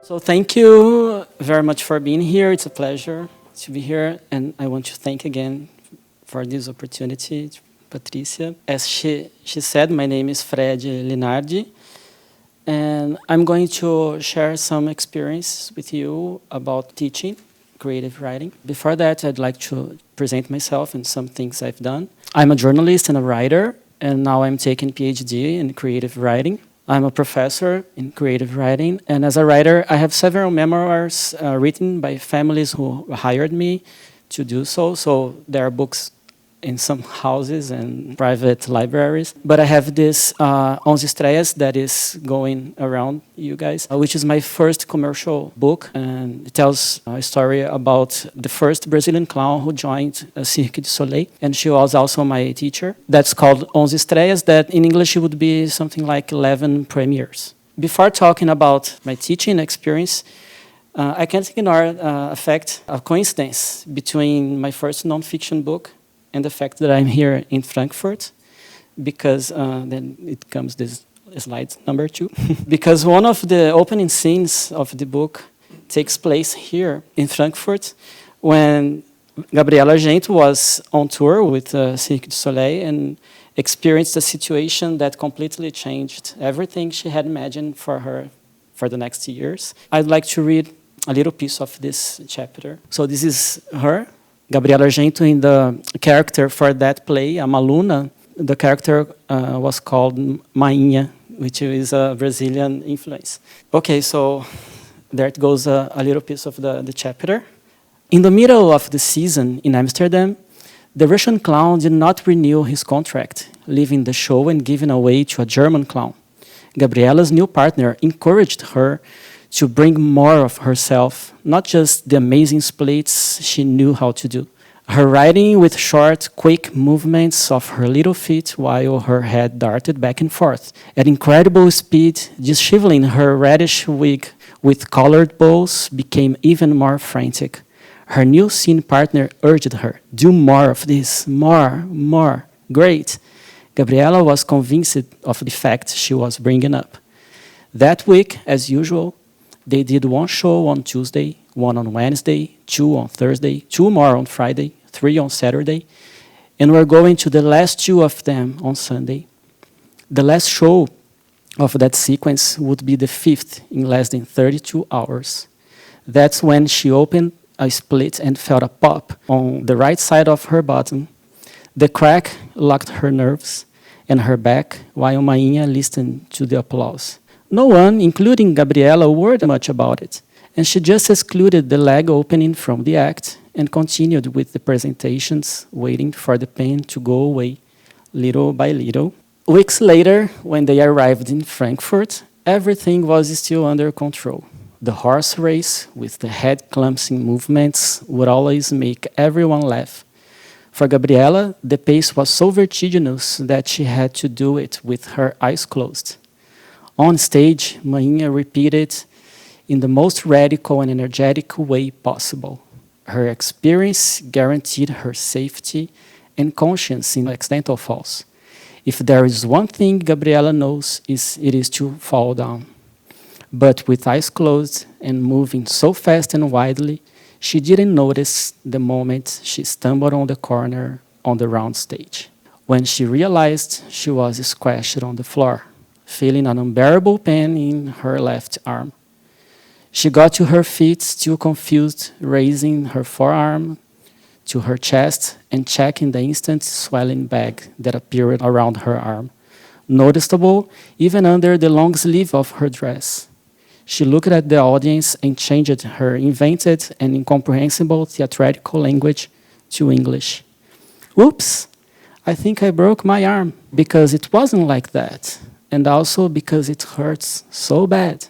So thank you very much for being here. It's a pleasure to be here, and I want to thank again for this opportunity, Patricia. As she said, my name is Fred Linardi, and I'm going to share some experience with you about teaching creative writing. Before that, I'd like to present myself and some things I've done. I'm a journalist and a writer, and now I'm taking PhD in creative writing. I'm a professor in creative writing, and as a writer, I have several memoirs written by families who hired me to do so. So there are books in some houses and private libraries. But I have this 11 Estreias that is going around you guys, which is my first commercial book, and it tells a story about the first Brazilian clown who joined Cirque du Soleil, and she was also my teacher. That's called 11 Estreias, that in English it would be something like 11 premieres. Before talking about my teaching experience, I can't ignore a coincidence between my first nonfiction book and the fact that I'm here in Frankfurt, because then it comes this slide number 2. Because one of the opening scenes of the book takes place here in Frankfurt when Gabriela Argento was on tour with Cirque du Soleil and experienced a situation that completely changed everything she had imagined for her for the next years. I'd like to read a little piece of this chapter. So this is her, Gabriela Argento, in the character for that play, a Maluna. The character was called Mainha, which is a Brazilian influence. Okay, so there it goes, a little piece of the chapter. In the middle of the season in Amsterdam, the Russian clown did not renew his contract, leaving the show and giving away to a German clown. Gabriela's new partner encouraged her to bring more of herself, not just the amazing splits she knew how to do. Her riding with short, quick movements of her little feet while her head darted back and forth. At incredible speed, disheveling her reddish wig with colored bows became even more frantic. Her new scene partner urged her, "Do more of this, more, great." Gabriela was convinced of the fact she was bringing up. That week, as usual, they did one show on Tuesday, one on Wednesday, 2 on Thursday, 2 more on Friday, 3 on Saturday, and we're going to the last 2 of them on Sunday. The last show of that sequence would be the 5th in less than 32 hours. That's when she opened a split and felt a pop on the right side of her bottom. The crack locked her nerves and her back while Mainha listened to the applause. No one, including Gabriela, worried much about it, and she just excluded the leg opening from the act and continued with the presentations, waiting for the pain to go away, little by little. Weeks later, when they arrived in Frankfurt, everything was still under control. The horse race, with the head-clumpsing movements, would always make everyone laugh. For Gabriela, the pace was so vertiginous that she had to do it with her eyes closed. On stage, Mainha repeated in the most radical and energetic way possible. Her experience guaranteed her safety and conscience in accidental falls. If there is one thing Gabriela knows, it is to fall down. But with eyes closed and moving so fast and widely, she didn't notice the moment she stumbled on the corner on the round stage. When she realized she was squashed on the floor, feeling an unbearable pain in her left arm. She got to her feet, still confused, raising her forearm to her chest and checking the instant swelling bag that appeared around her arm, noticeable even under the long sleeve of her dress. She looked at the audience and changed her invented and incomprehensible theatrical language to English. "Oops, I think I broke my arm, because it wasn't like that. And also because it hurts so bad."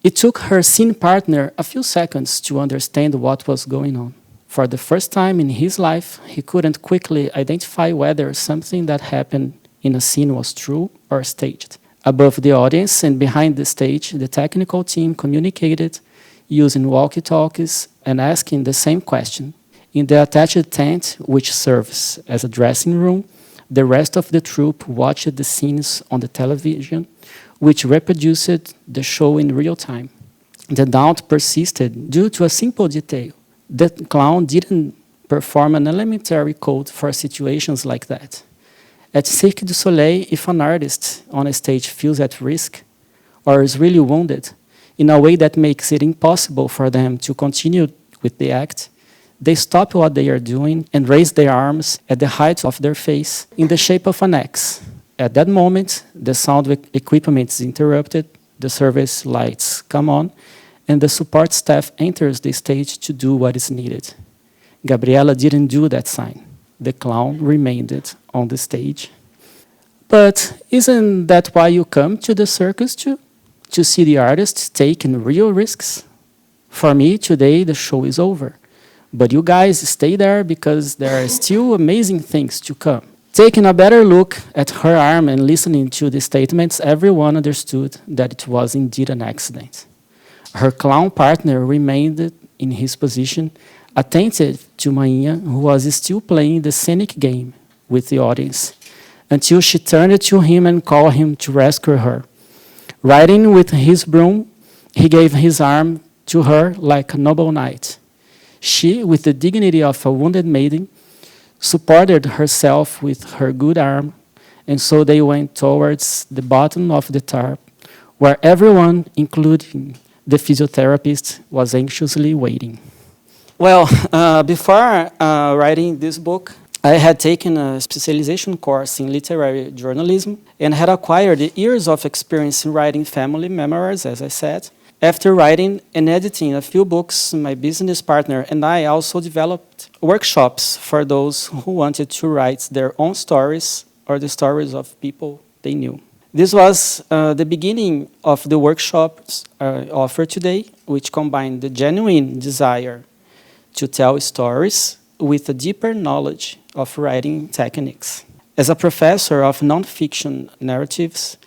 It took her scene partner a few seconds to understand what was going on. For the first time in his life, he couldn't quickly identify whether something that happened in a scene was true or staged. Above the audience and behind the stage, the technical team communicated using walkie-talkies and asking the same question. In the attached tent, which serves as a dressing room, the rest of the troupe watched the scenes on the television, which reproduced the show in real time. The doubt persisted due to a simple detail. The clown didn't perform an elementary code for situations like that. At Cirque du Soleil, if an artist on a stage feels at risk or is really wounded in a way that makes it impossible for them to continue with the act, they stop what they are doing and raise their arms at the height of their face in the shape of an X. At that moment, the sound equipment is interrupted, the service lights come on, and the support staff enters the stage to do what is needed. Gabriela didn't do that sign. The clown remained on the stage. But isn't that why you come to the circus too? To see the artists taking real risks? For me, today the show is over. But you guys stay there because there are still amazing things to come. Taking a better look at her arm and listening to the statements, everyone understood that it was indeed an accident. Her clown partner remained in his position, attentive to Mainha, who was still playing the scenic game with the audience, until she turned to him and called him to rescue her. Riding with his broom, he gave his arm to her like a noble knight. She, with the dignity of a wounded maiden, supported herself with her good arm, and so they went towards the bottom of the tarp, where everyone, including the physiotherapist, was anxiously waiting. Well, before writing this book, I had taken a specialization course in literary journalism and had acquired years of experience in writing family memoirs, as I said. After writing and editing a few books, my business partner and I also developed workshops for those who wanted to write their own stories or the stories of people they knew. This was the beginning of the workshops offered today, which combine the genuine desire to tell stories with a deeper knowledge of writing techniques. As a professor of nonfiction narratives,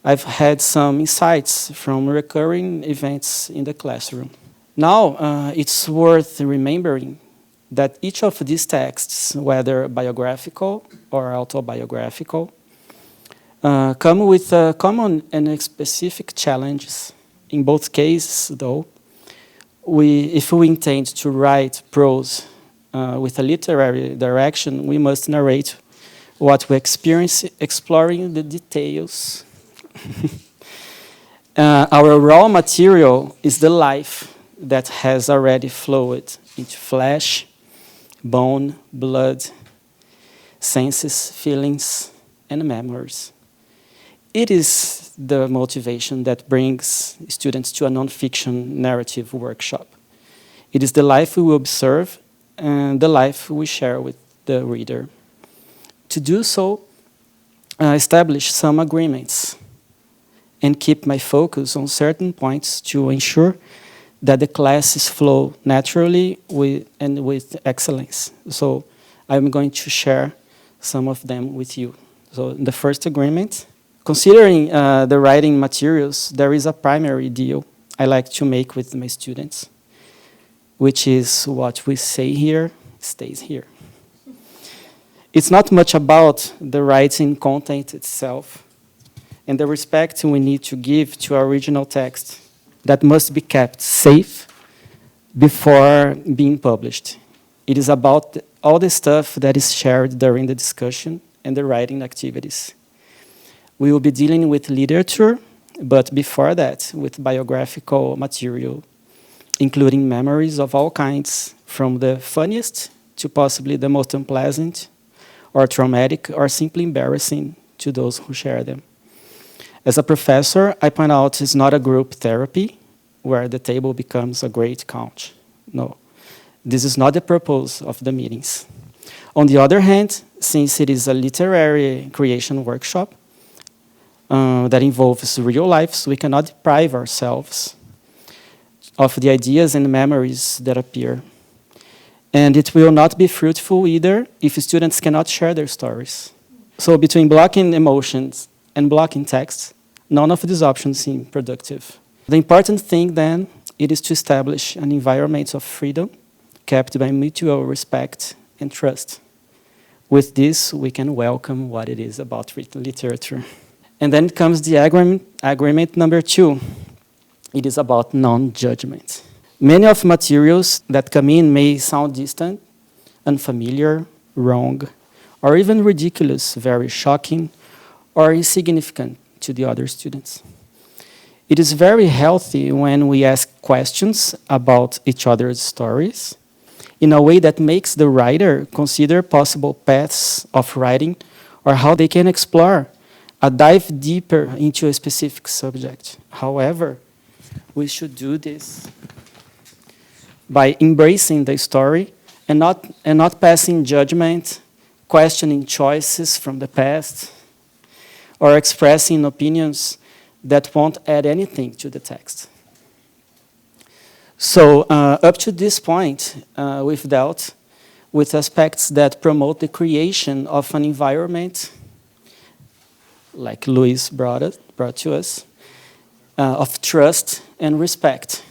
I've had some insights from recurring events in the classroom. Now, it's worth remembering that each of these texts, whether biographical or autobiographical, come with common and specific challenges. In both cases, though, if we intend to write prose with a literary direction, we must narrate what we experience, exploring the details. Our raw material is the life that has already flowed into flesh, bone, blood, senses, feelings, and memories. It is the motivation that brings students to a nonfiction narrative workshop. It is the life we observe and the life we share with the reader. To do so, I establish some agreements and keep my focus on certain points to ensure that the classes flow naturally and with excellence. So I'm going to share some of them with you. So in the first agreement, considering the writing materials, there is a primary deal I like to make with my students, which is what we say here stays here. It's not much about the writing content itself and the respect we need to give to our original text that must be kept safe before being published. It is about all the stuff that is shared during the discussion and the writing activities. We will be dealing with literature, but before that, with biographical material, including memories of all kinds, from the funniest to possibly the most unpleasant, or traumatic, or simply embarrassing to those who share them. As a professor, I point out it's not a group therapy where the table becomes a great couch. No, this is not the purpose of the meetings. On the other hand, since it is a literary creation workshop that involves real lives, we cannot deprive ourselves of the ideas and memories that appear. And it will not be fruitful either if students cannot share their stories. So between blocking emotions and blocking text, none of these options seem productive. The important thing then, it is to establish an environment of freedom kept by mutual respect and trust. With this, we can welcome what it is about literature. And then comes the agreement number 2. It is about non-judgment. Many of materials that come in may sound distant, unfamiliar, wrong, or even ridiculous, very shocking, or insignificant to the other students. It is very healthy when we ask questions about each other's stories in a way that makes the writer consider possible paths of writing or how they can explore a dive deeper into a specific subject. However, we should do this by embracing the story and not passing judgment, questioning choices from the past, or expressing opinions that won't add anything to the text. So up to this point, we've dealt with aspects that promote the creation of an environment, like Luis brought to us, of trust and respect,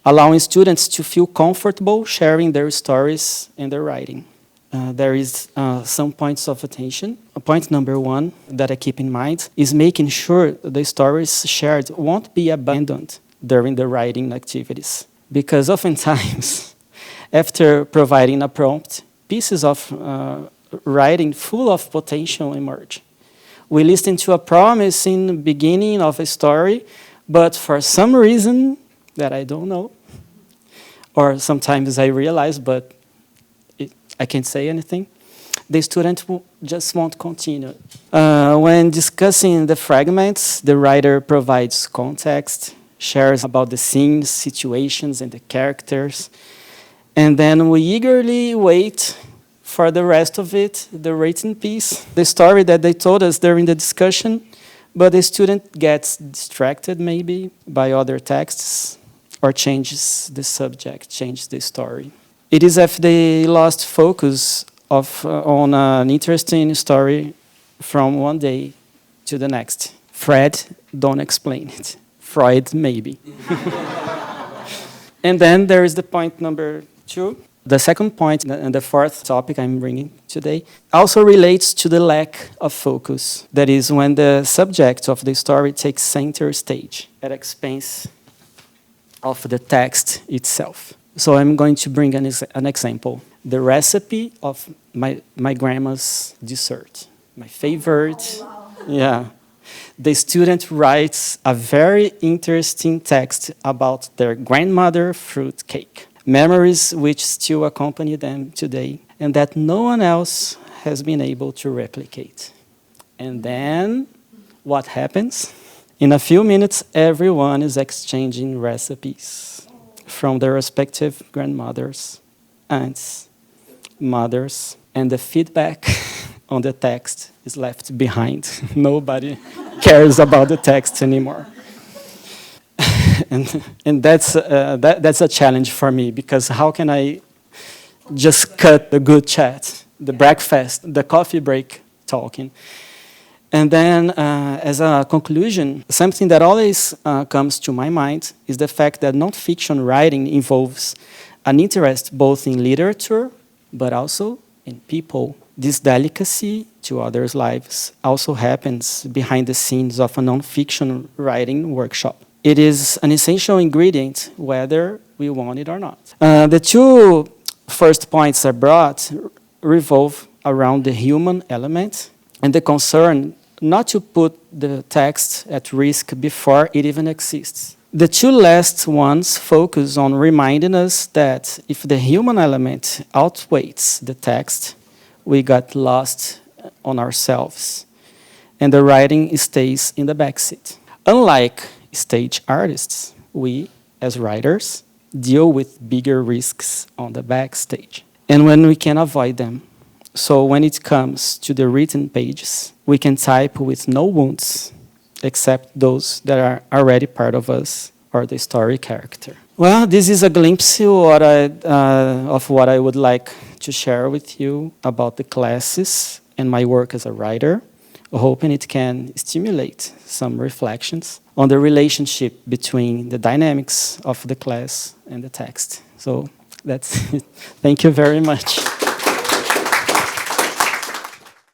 allowing students to feel comfortable sharing their stories and their writing. There is some points of attention. Point number one that I keep in mind is making sure the stories shared won't be abandoned during the writing activities. Because oftentimes, after providing a prompt, pieces of writing full of potential emerge. We listen to a promising beginning of a story, but for some reason that I don't know, or sometimes I realize, but I can't say anything, the student just won't continue. When discussing the fragments, the writer provides context, shares about the scenes, situations, and the characters, and then we eagerly wait for the rest of it, the written piece, the story that they told us during the discussion, but the student gets distracted maybe by other texts or changes the subject, changes the story. It is if they lost focus on an interesting story from one day to the next. Fred, don't explain it. Freud, maybe. And then there is the point number 2. The second point, and the fourth topic I'm bringing today, also relates to the lack of focus. That is when the subject of the story takes center stage at expense of the text itself. So I'm going to bring an example. The recipe of my grandma's dessert. My favorite. Oh, wow. Yeah. The student writes a very interesting text about their grandmother fruit cake. Memories which still accompany them today and that no one else has been able to replicate. And then what happens? In a few minutes, everyone is exchanging recipes from their respective grandmothers, aunts, mothers, and the feedback on the text is left behind. Nobody cares about the text anymore. and that's a challenge for me, because how can I just cut the good chat, the breakfast, the coffee break talking? And then as a conclusion, something that always comes to my mind is the fact that nonfiction writing involves an interest both in literature, but also in people. This delicacy to others' lives also happens behind the scenes of a nonfiction writing workshop. It is an essential ingredient, whether we want it or not. The two first points I brought revolve around the human element and the concern not to put the text at risk before it even exists. The two last ones focus on reminding us that if the human element outweighs the text, we got lost on ourselves, and the writing stays in the backseat. Unlike stage artists, we, as writers, deal with bigger risks on the backstage, and when we can avoid them. So when it comes to the written pages, we can type with no wounds, except those that are already part of us or the story character. Well, this is a glimpse of what I would like to share with you about the classes and my work as a writer, hoping it can stimulate some reflections on the relationship between the dynamics of the class and the text. So that's it. Thank you very much.